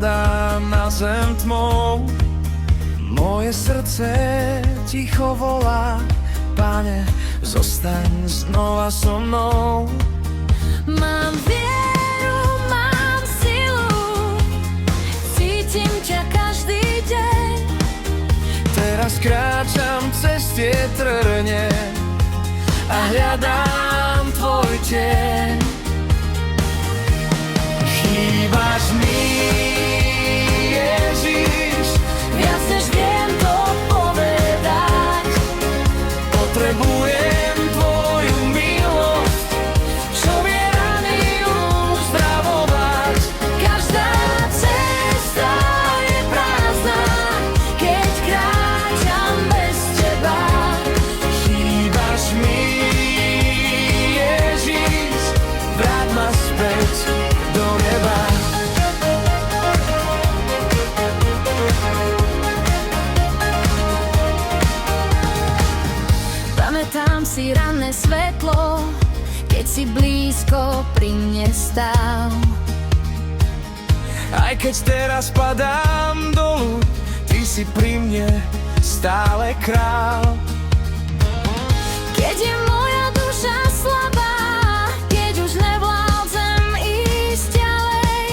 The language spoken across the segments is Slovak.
padá na zem tmou. Moje srdce ticho volá: Pane, zostaň znova so mnou. Mám vieru, mám silu, cítim ťa každý deň. Teraz kráčam cez tie trne a hľadám tvoj tieň. Chýbaš mi, Ježiš, Viac než viem to povedať. potrebujem tvoju milosť, čo vie rany uzdravovať. Každá cesta je prázdna, keď kráčam bez teba. Chýbaš mi, Ježiš, vráť ma späť do neba. Pamätám si ranné svetlo, keď si blízko pri mne stál. Aj keď teraz padám dolu, ty si pri mne stále král. Keď je moja duša slabá, keď už nevládzem ísť ďalej.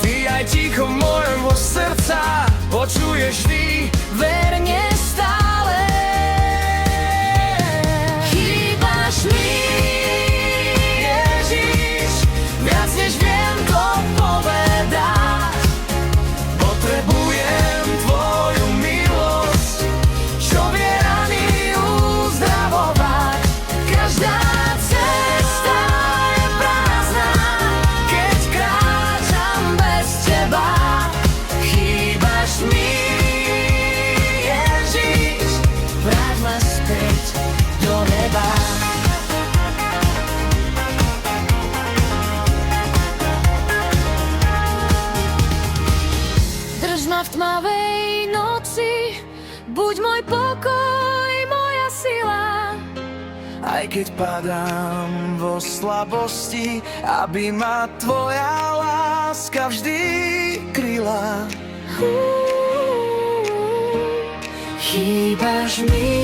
Ty aj ticho môjho srdca počuješ vždy verne stále. Chýbaš mi, Ježiš, viac než viem to povedať. Potrebujem tvoju milosť, čo vie rany uzdravovať. každá cesta je prázdna, Keď kráčam bez teba. chýbaš mi, Ježiš, Vráť ma späť do neba. Drž ma v tmavej noci, buď môj pokoj, moja sila. aj keď padám vo slabosti, aby ma tvoja láska vždy kryla. Chýbaš mi,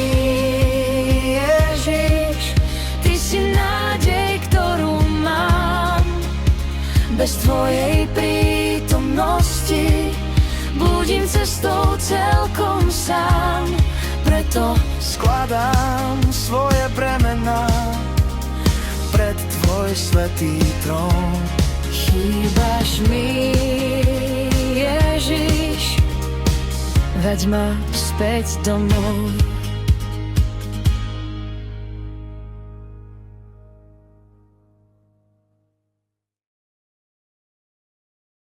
Ježiš, ty si nádej, ktorú mám. Bez tvojej prítomnosti blúdim cestou celkom sám. Preto skladám svoje bremená pred tvoj svätý trón. Chýbaš mi, Ježiš, veď ma späť domov.